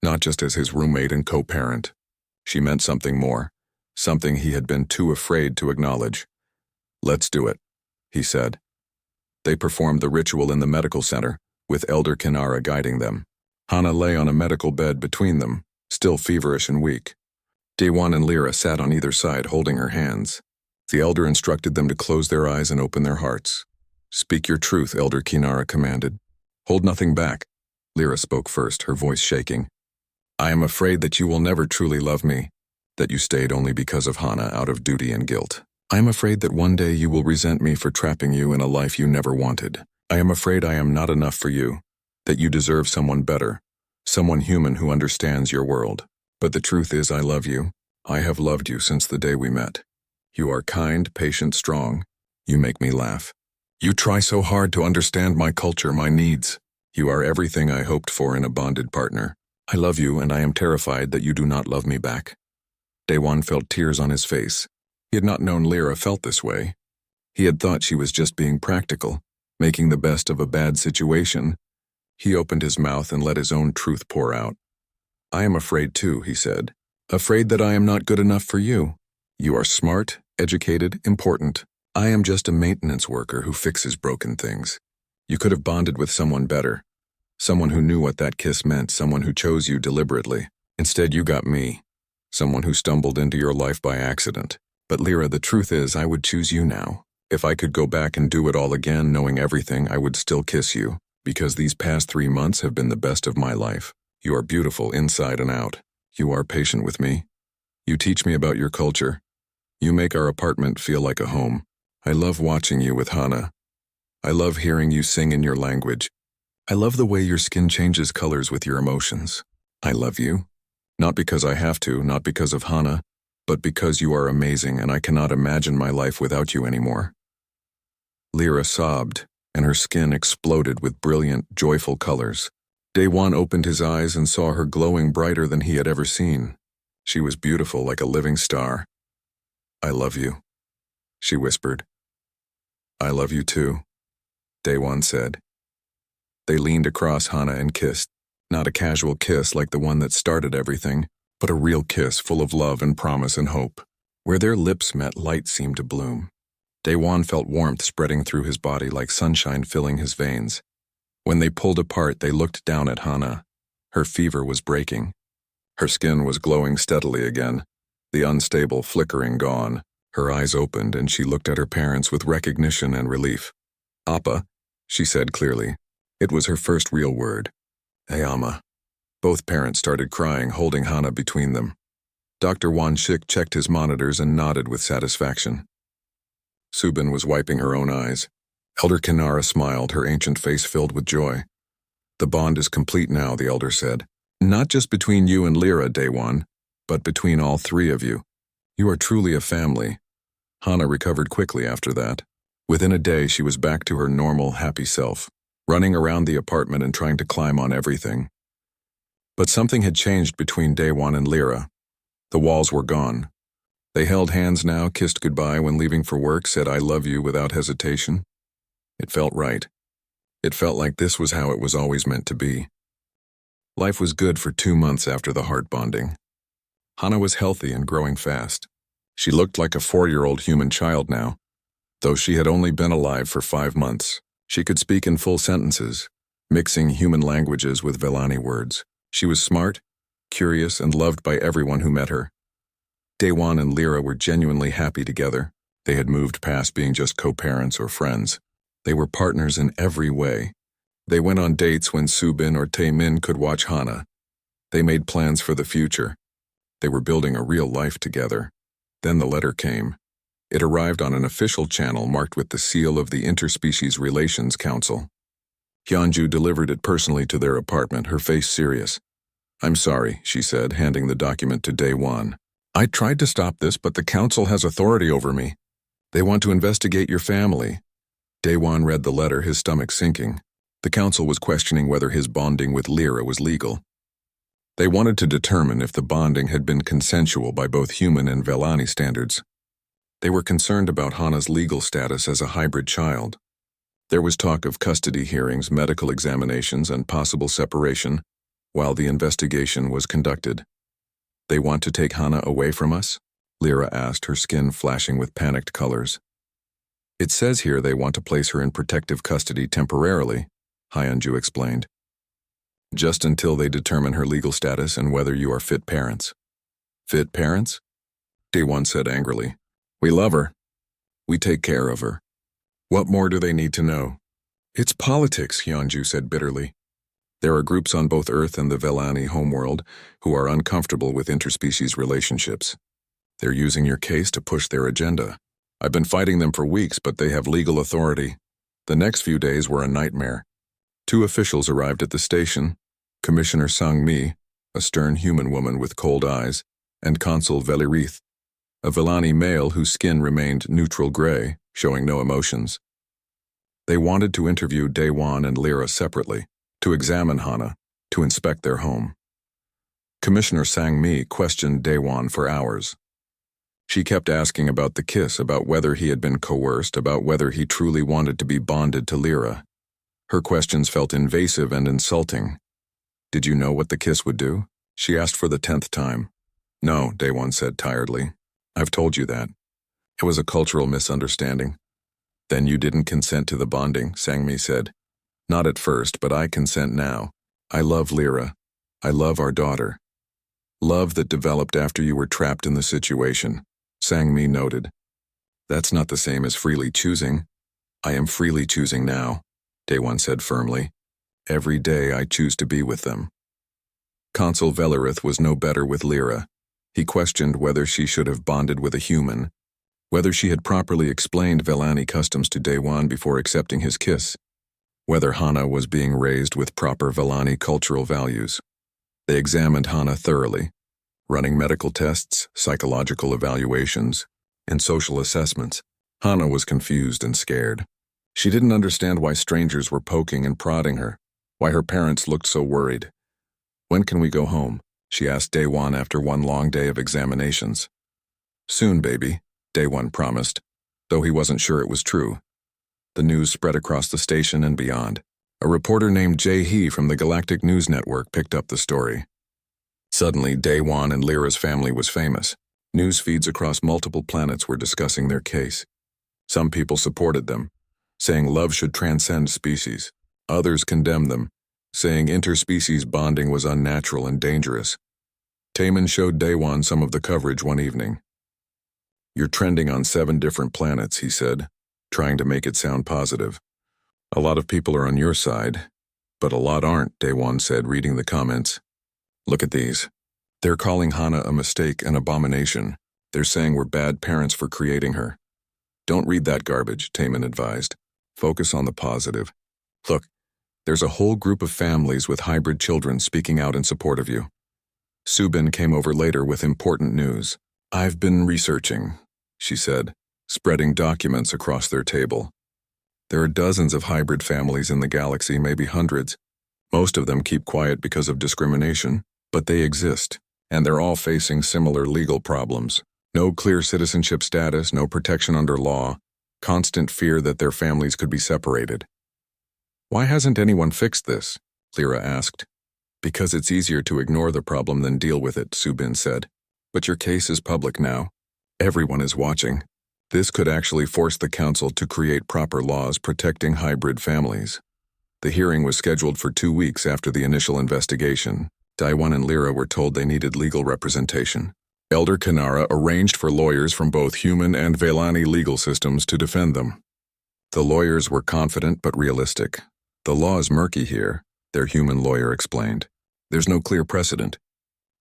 not just as his roommate and co-parent. She meant something more, something he had been too afraid to acknowledge. "Let's do it," he said. They performed the ritual in the medical center, with Elder Kinara guiding them. Hana lay on a medical bed between them, still feverish and weak. Daewon and Lyra sat on either side, holding her hands. The elder instructed them to close their eyes and open their hearts. "Speak your truth," Elder Kinara commanded. "Hold nothing back." Lyra spoke first, her voice shaking. "I am afraid that you will never truly love me, that you stayed only because of Hana out of duty and guilt. I am afraid that one day you will resent me for trapping you in a life you never wanted. I am afraid I am not enough for you, that you deserve someone better, someone human who understands your world. But the truth is I love you. I have loved you since the day we met. You are kind, patient, strong. You make me laugh. You try so hard to understand my culture, my needs. You are everything I hoped for in a bonded partner. I love you, and I am terrified that you do not love me back." Daewon felt tears on his face. He had not known Lyra felt this way. He had thought she was just being practical, making the best of a bad situation. He opened his mouth and let his own truth pour out. "I am afraid too," he said. "Afraid that I am not good enough for you. You are smart, educated, important. I am just a maintenance worker who fixes broken things. You could have bonded with someone better. Someone who knew what that kiss meant, someone who chose you deliberately. Instead, you got me. Someone who stumbled into your life by accident. But Lyra, the truth is, I would choose you now. If I could go back and do it all again, knowing everything, I would still kiss you, because these past 3 months have been the best of my life. You are beautiful inside and out. You are patient with me. You teach me about your culture. You make our apartment feel like a home. I love watching you with Hana. I love hearing you sing in your language. I love the way your skin changes colors with your emotions. I love you. Not because I have to, not because of Hana, but because you are amazing and I cannot imagine my life without you anymore." Lyra sobbed, and her skin exploded with brilliant, joyful colors. Daewon opened his eyes and saw her glowing brighter than he had ever seen. She was beautiful like a living star. "I love you," she whispered. "I love you too," Daewon said. They leaned across Hana and kissed, not a casual kiss like the one that started everything, but a real kiss full of love and promise and hope. Where their lips met, light seemed to bloom. Daewon felt warmth spreading through his body like sunshine filling his veins. When they pulled apart, they looked down at Hana. Her fever was breaking. Her skin was glowing steadily again, the unstable flickering gone. Her eyes opened and she looked at her parents with recognition and relief. "Appa," she said clearly. It was her first real word. "Ayama." Both parents started crying, holding Hana between them. Dr. Wan-shik checked his monitors and nodded with satisfaction. Subin was wiping her own eyes. Elder Kinara smiled, her ancient face filled with joy. "The bond is complete now," the elder said. "Not just between you and Lyra, Daewon, but between all 3 of you. You are truly a family." Hana recovered quickly after that. Within a day, she was back to her normal, happy self, running around the apartment and trying to climb on everything. But something had changed between Daewon and Lyra. The walls were gone. They held hands now, kissed goodbye when leaving for work, said "I love you" without hesitation. It felt right. It felt like this was how it was always meant to be. Life was good for 2 months after the heart bonding. Hana was healthy and growing fast. She looked like a 4-year-old human child now. Though she had only been alive for 5 months, she could speak in full sentences, mixing human languages with Vellani words. She was smart, curious, and loved by everyone who met her. Daewon and Lyra were genuinely happy together. They had moved past being just co-parents or friends. They were partners in every way. They went on dates when Subin or Taemin could watch Hana. They made plans for the future. They were building a real life together. Then the letter came. It arrived on an official channel marked with the seal of the Interspecies Relations Council. Hyunju delivered it personally to their apartment, her face serious. "I'm sorry," she said, handing the document to Daewon. "I tried to stop this, but the council has authority over me. They want to investigate your family." Daewon read the letter, his stomach sinking. The council was questioning whether his bonding with Lyra was legal. They wanted to determine if the bonding had been consensual by both human and Velani standards. They were concerned about Hana's legal status as a hybrid child. There was talk of custody hearings, medical examinations, and possible separation while the investigation was conducted. "They want to take Hana away from us?" Lyra asked, her skin flashing with panicked colors. "It says here they want to place her in protective custody temporarily," Hyunju explained. "Just until they determine her legal status and whether you are fit parents." "Fit parents?" Daewon said angrily. "We love her. We take care of her. What more do they need to know?" "It's politics," Hyunju said bitterly. "There are groups on both Earth and the Velani homeworld who are uncomfortable with interspecies relationships. They're using your case to push their agenda. I've been fighting them for weeks, but they have legal authority." The next few days were a nightmare. 2 officials arrived at the station: Commissioner Sang-mi, a stern human woman with cold eyes, and Consul Velirith, a Velani male whose skin remained neutral gray, showing no emotions. They wanted to interview Daewon and Lyra separately, to examine Hana, to inspect their home. Commissioner Sang-mi questioned Daewon for hours. She kept asking about the kiss, about whether he had been coerced, about whether he truly wanted to be bonded to Lyra. Her questions felt invasive and insulting. "Did you know what the kiss would do?" she asked for the 10th time. "No," Daewon said tiredly. "I've told you that. It was a cultural misunderstanding." "Then you didn't consent to the bonding," Sang-mi said. "Not at first, but I consent now. I love Lyra. I love our daughter." "Love that developed after you were trapped in the situation," Sang-mi noted. "That's not the same as freely choosing." "I am freely choosing now," Daewon said firmly. "Every day I choose to be with them." Consul Velirith was no better with Lyra. He questioned whether she should have bonded with a human, whether she had properly explained Velani customs to Daewon before accepting his kiss, whether Hana was being raised with proper Velani cultural values. They examined Hana thoroughly, running medical tests, psychological evaluations, and social assessments. Hana was confused and scared. She didn't understand why strangers were poking and prodding her, why her parents looked so worried. "When can we go home?" she asked Daewon after one long day of examinations. "Soon, baby," Daewon promised, though he wasn't sure it was true. The news spread across the station and beyond. A reporter named Jae-hee from the Galactic News Network picked up the story. Suddenly, Daewon and Lyra's family was famous. News feeds across multiple planets were discussing their case. Some people supported them, saying love should transcend species. Others condemned them, saying interspecies bonding was unnatural and dangerous. Taemin showed Daewon some of the coverage one evening. "You're trending on 7 different planets," he said, trying to make it sound positive. "A lot of people are on your side, but a lot aren't," Daewon said, reading the comments. "Look at these. They're calling Hana a mistake, an abomination. They're saying we're bad parents for creating her." "Don't read that garbage," Taemin advised. "Focus on the positive. Look, there's a whole group of families with hybrid children speaking out in support of you." Subin came over later with important news. "I've been researching," she said, spreading documents across their table. "There are dozens of hybrid families in the galaxy, maybe hundreds. Most of them keep quiet because of discrimination, but they exist, and they're all facing similar legal problems. No clear citizenship status, no protection under law, constant fear that their families could be separated." "Why hasn't anyone fixed this?" Lyra asked. "Because it's easier to ignore the problem than deal with it," Subin said. "But your case is public now. Everyone is watching. This could actually force the council to create proper laws protecting hybrid families." The hearing was scheduled for 2 weeks after the initial investigation. Daewon and Lyra were told they needed legal representation. Elder Kanara arranged for lawyers from both human and Velani legal systems to defend them. The lawyers were confident but realistic. "The law is murky here," their human lawyer explained. "There's no clear precedent.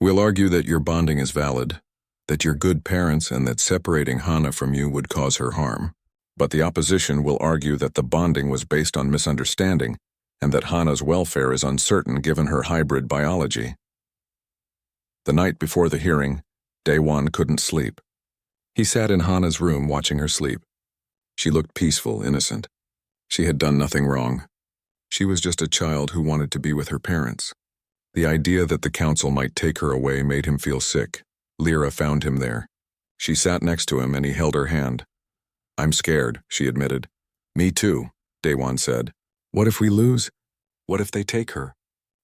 We'll argue that your bonding is valid, that you're good parents, and that separating Hana from you would cause her harm. But the opposition will argue that the bonding was based on misunderstanding, and that Hana's welfare is uncertain given her hybrid biology." The night before the hearing, Daewon couldn't sleep. He sat in Hana's room watching her sleep. She looked peaceful, innocent. She had done nothing wrong. She was just a child who wanted to be with her parents. The idea that the council might take her away made him feel sick. Lyra found him there. She sat next to him and he held her hand. "I'm scared," she admitted. "Me too," Daewon said. "What if we lose? What if they take her?"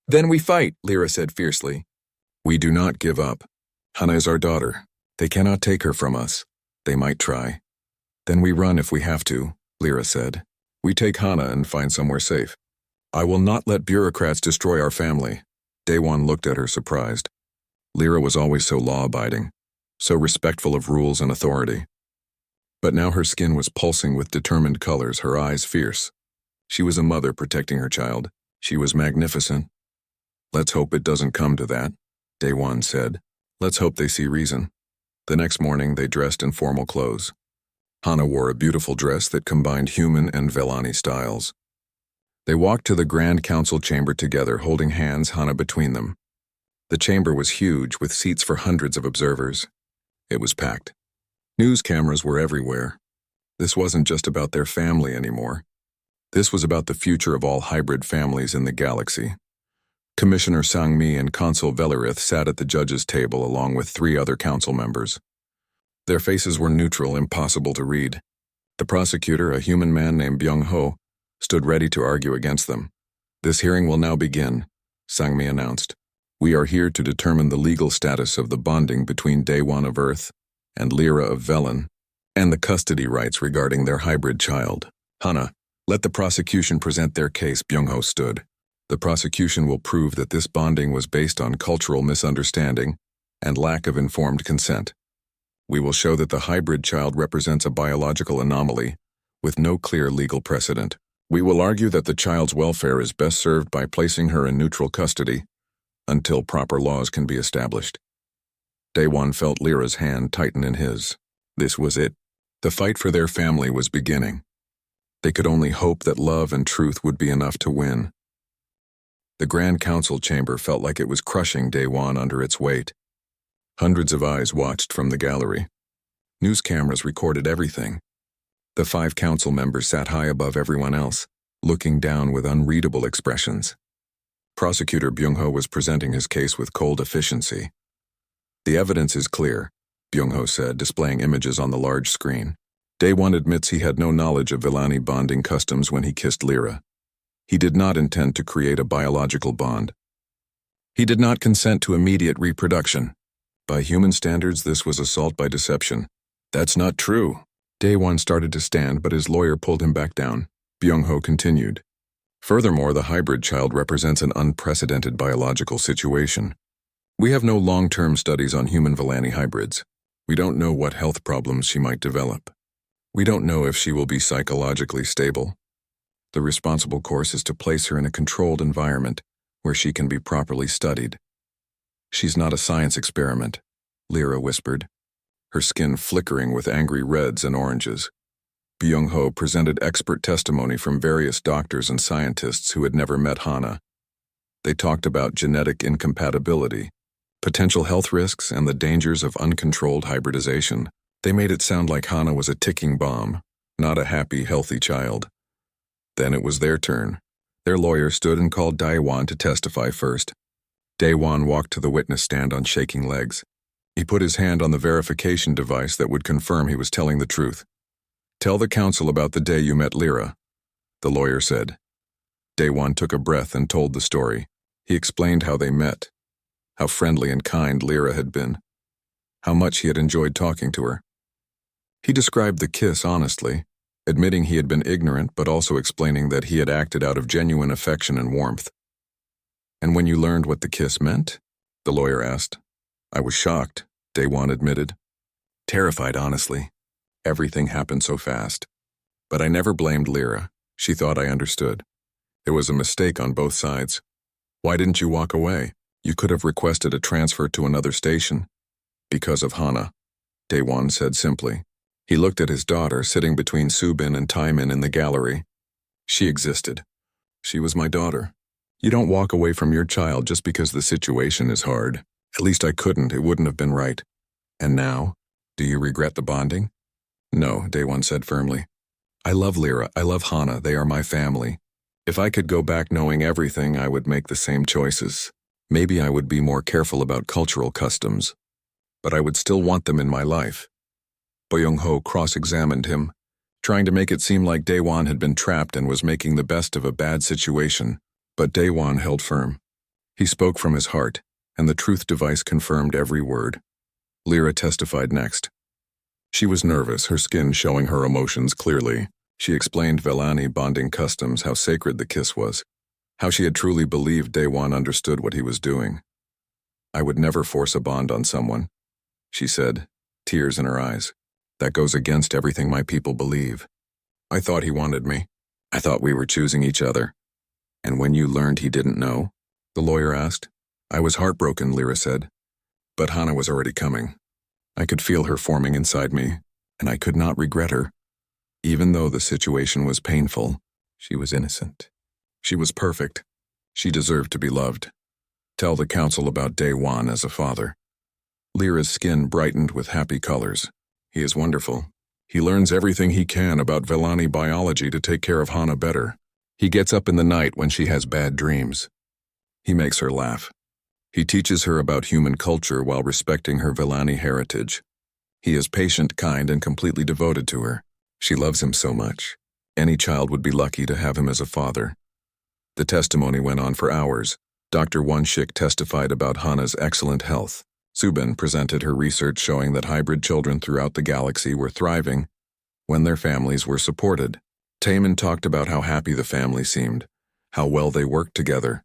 "Then we fight," Lyra said fiercely. "We do not give up. Hana is our daughter. They cannot take her from us. They might try. Then we run if we have to," Lyra said. "We take Hana and find somewhere safe. I will not let bureaucrats destroy our family." Daewon looked at her surprised. Lyra was always so law-abiding, so respectful of rules and authority. But now her skin was pulsing with determined colors, her eyes fierce. She was a mother protecting her child. She was magnificent. "Let's hope it doesn't come to that," Daewon said. "Let's hope they see reason." The next morning they dressed in formal clothes. Hana wore a beautiful dress that combined human and Velani styles. They walked to the Grand Council chamber together, holding hands, Hana between them. The chamber was huge, with seats for hundreds of observers. It was packed. News cameras were everywhere. This wasn't just about their family anymore. This was about the future of all hybrid families in the galaxy. Commissioner Sang-mi and Consul Velerith sat at the judges' table along with 3 other council members. Their faces were neutral, impossible to read. The prosecutor, a human man named Byung-ho, stood ready to argue against them. "This hearing will now begin," Sang-mi announced. "We are here to determine the legal status of the bonding between Daewon of Earth and Lyra of Velen, and the custody rights regarding their hybrid child. Hana, let the prosecution present their case," Byung-ho stood. "The prosecution will prove that this bonding was based on cultural misunderstanding and lack of informed consent. We will show that the hybrid child represents a biological anomaly with no clear legal precedent. We will argue that the child's welfare is best served by placing her in neutral custody until proper laws can be established." Daewon felt Lyra's hand tighten in his. This was it. The fight for their family was beginning. They could only hope that love and truth would be enough to win. The Grand Council chamber felt like it was crushing Daewon under its weight. Hundreds of eyes watched from the gallery. News cameras recorded everything. The 5 council members sat high above everyone else, looking down with unreadable expressions. Prosecutor Byung-ho was presenting his case with cold efficiency. "The evidence is clear," Byung-ho said, displaying images on the large screen. "Daewon admits he had no knowledge of Velani bonding customs when he kissed Lyra. He did not intend to create a biological bond. He did not consent to immediate reproduction. By human standards, this was assault by deception." "That's not true." Daewon started to stand, but his lawyer pulled him back down. Byung-ho continued. "Furthermore, the hybrid child represents an unprecedented biological situation. We have no long-term studies on human Velani hybrids. We don't know what health problems she might develop. We don't know if she will be psychologically stable. The responsible course is to place her in a controlled environment where she can be properly studied." "She's not a science experiment," Lyra whispered, her skin flickering with angry reds and oranges. Byung-ho presented expert testimony from various doctors and scientists who had never met Hana. They talked about genetic incompatibility, potential health risks, and the dangers of uncontrolled hybridization. They made it sound like Hana was a ticking bomb, not a happy, healthy child. Then it was their turn. Their lawyer stood and called Daewon to testify first. Daewon walked to the witness stand on shaking legs. He put his hand on the verification device that would confirm he was telling the truth. "Tell the council about the day you met Lyra," the lawyer said. Daewon took a breath and told the story. He explained how they met, how friendly and kind Lyra had been, how much he had enjoyed talking to her. He described the kiss honestly, admitting he had been ignorant but also explaining that he had acted out of genuine affection and warmth. "And when you learned what the kiss meant?" the lawyer asked. "I was shocked," Daewon admitted. "Terrified, honestly. Everything happened so fast. But I never blamed Lyra. She thought I understood. It was a mistake on both sides. Why didn't you walk away? You could have requested a transfer to another station." "Because of Hana," Daewon said simply. He looked at his daughter sitting between Subin and Taimin in the gallery. "She existed. She was my daughter. You don't walk away from your child just because the situation is hard. At least I couldn't. It wouldn't have been right. And now, do you regret the bonding?" "No," Daewon said firmly. "I love Lyra. I love Hana. They are my family. If I could go back knowing everything, I would make the same choices. Maybe I would be more careful about cultural customs, but I would still want them in my life. Byung-ho cross-examined him, trying to make it seem like Daewon had been trapped and was making the best of a bad situation, but Daewon held firm. He spoke from his heart, and the truth device confirmed every word. Lyra testified next. She was nervous, her skin showing her emotions clearly. She explained Velani bonding customs, how sacred the kiss was, how she had truly believed Daewon understood what he was doing. I would never force a bond on someone, she said, tears in her eyes. That goes against everything my people believe. I thought he wanted me. I thought we were choosing each other. And when you learned he didn't know? The lawyer asked. I was heartbroken, Lyra said. But Hana was already coming. I could feel her forming inside me, and I could not regret her. Even though the situation was painful, she was innocent. She was perfect. She deserved to be loved. Tell the council about Daewon as a father. Lyra's skin brightened with happy colors. He is wonderful. He learns everything he can about Velani biology to take care of Hana better. He gets up in the night when she has bad dreams. He makes her laugh. He teaches her about human culture while respecting her Velani heritage. He is patient, kind, and completely devoted to her. She loves him so much. Any child would be lucky to have him as a father. The testimony went on for hours. Dr. Won-shik testified about Hana's excellent health. Subin presented her research showing that hybrid children throughout the galaxy were thriving when their families were supported. Taemin talked about how happy the family seemed, how well they worked together.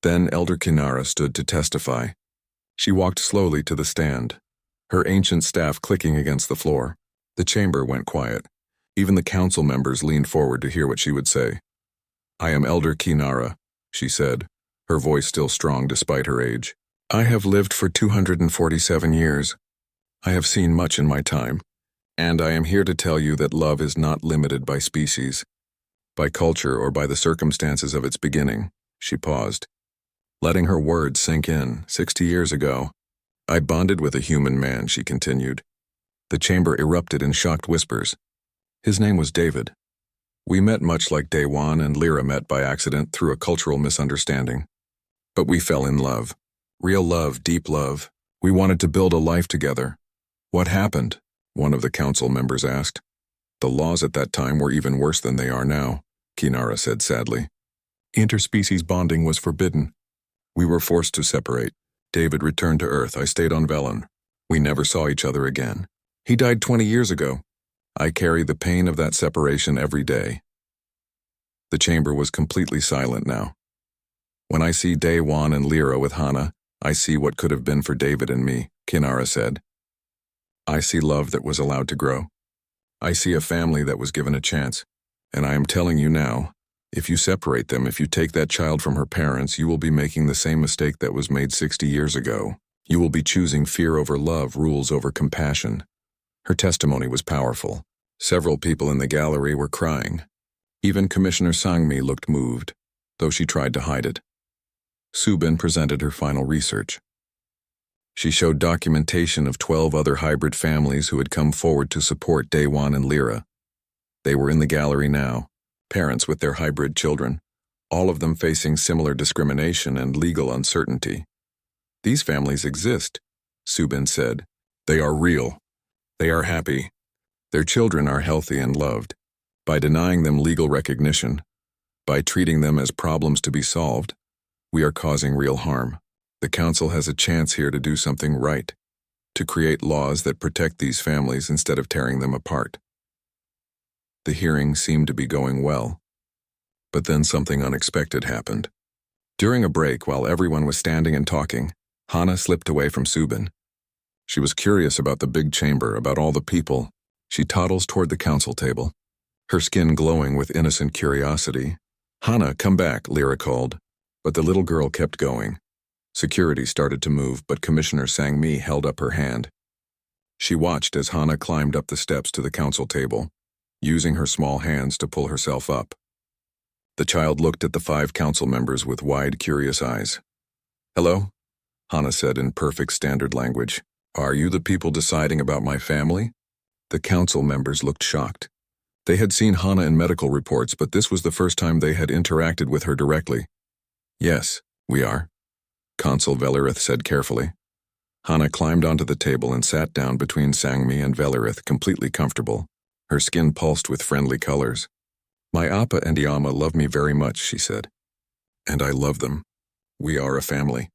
Then Elder Kinara stood to testify. She walked slowly to the stand, her ancient staff clicking against the floor. The chamber went quiet. Even the council members leaned forward to hear what she would say. I am Elder Kinara, she said, her voice still strong despite her age. I have lived for 247 years. I have seen much in my time, and I am here to tell you that love is not limited by species, by culture, or by the circumstances of its beginning. She paused, letting her words sink in. 60 years ago, I bonded with a human man, she continued. The chamber erupted in shocked whispers. His name was David. We met much like Daewon and Lyra met by accident through a cultural misunderstanding. But we fell in love. Real love, deep love. We wanted to build a life together. What happened? One of the council members asked. The laws at that time were even worse than they are now, Kinara said sadly. Interspecies bonding was forbidden. We were forced to separate. David returned to Earth. I stayed on Velen. We never saw each other again. He died 20 years ago. I carry the pain of that separation every day. The chamber was completely silent now. When I see Daewon and Lyra with Hana, I see what could have been for David and me, Kinara said. I see love that was allowed to grow. I see a family that was given a chance. And I am telling you now, if you separate them, if you take that child from her parents, you will be making the same mistake that was made 60 years ago. You will be choosing fear over love, rules over compassion. Her testimony was powerful. Several people in the gallery were crying. Even Commissioner Sangmi looked moved, though she tried to hide it. Subin presented her final research. She showed documentation of 12 other hybrid families who had come forward to support Daewon and Lyra. They were in the gallery now, parents with their hybrid children, all of them facing similar discrimination and legal uncertainty. These families exist, Subin said. They are real. They are happy. Their children are healthy and loved. By denying them legal recognition, by treating them as problems to be solved, we are causing real harm. The council has a chance here to do something right, to create laws that protect these families instead of tearing them apart. The hearing seemed to be going well, but then something unexpected happened. During a break, while everyone was standing and talking, Hana slipped away from Subin. She was curious about the big chamber, about all the people. She toddles toward the council table, her skin glowing with innocent curiosity. Hana, come back, Lyra called. But the little girl kept going. Security started to move, but Commissioner Sangmi held up her hand. She watched as Hana climbed up the steps to the council table, using her small hands to pull herself up. The child looked at the 5 council members with wide, curious eyes. Hello? Hana said in perfect standard language. Are you the people deciding about my family? The council members looked shocked. They had seen Hana in medical reports, but this was the first time they had interacted with her directly. Yes, we are, Consul Velerith said carefully. Hana climbed onto the table and sat down between Sangmi and Velerith, completely comfortable. Her skin pulsed with friendly colors. My Appa and Iama love me very much, she said. And I love them. We are a family.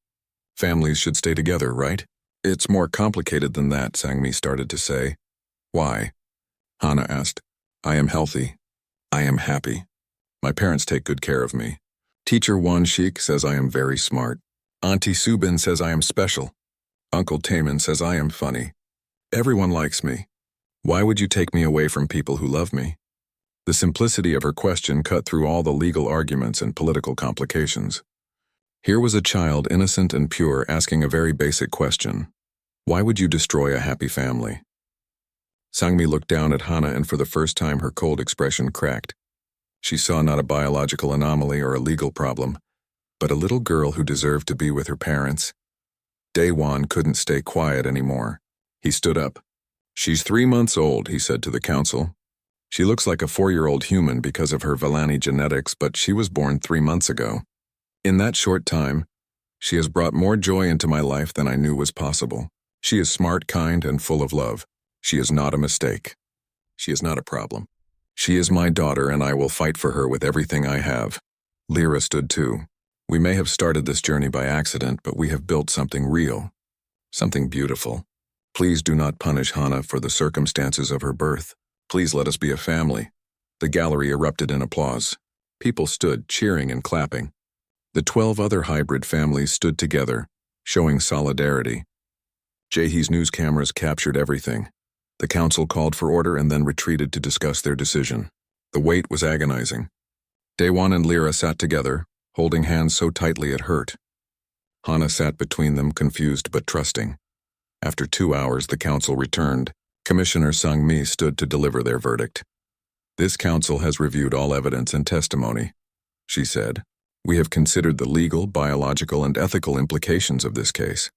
Families should stay together, right? It's more complicated than that, Sangmi started to say. Why? Hana asked. I am healthy. I am happy. My parents take good care of me. Teacher Wan Sheik says I am very smart. Auntie Subin says I am special. Uncle Taman says I am funny. Everyone likes me. Why would you take me away from people who love me? The simplicity of her question cut through all the legal arguments and political complications. Here was a child, innocent and pure, asking a very basic question. Why would you destroy a happy family? Sangmi looked down at Hana, and for the first time her cold expression cracked. She saw not a biological anomaly or a legal problem, but a little girl who deserved to be with her parents. Daewon couldn't stay quiet anymore. He stood up. She's 3 months old, he said to the council. She looks like a 4-year-old human because of her Vellani genetics, but she was born 3 months ago. In that short time, she has brought more joy into my life than I knew was possible. She is smart, kind, and full of love. She is not a mistake. She is not a problem. She is my daughter, and I will fight for her with everything I have. Lyra stood too. We may have started this journey by accident, but we have built something real. Something beautiful. Please do not punish Hana for the circumstances of her birth. Please let us be a family. The gallery erupted in applause. People stood, cheering and clapping. The 12 other hybrid families stood together, showing solidarity. Jahi's news cameras captured everything. The council called for order and then retreated to discuss their decision. The wait was agonizing. Daewon and Lyra sat together, holding hands so tightly it hurt. Hana sat between them, confused but trusting. After 2 hours, the council returned. Commissioner Sangmi stood to deliver their verdict. This council has reviewed all evidence and testimony, she said. We have considered the legal, biological, and ethical implications of this case.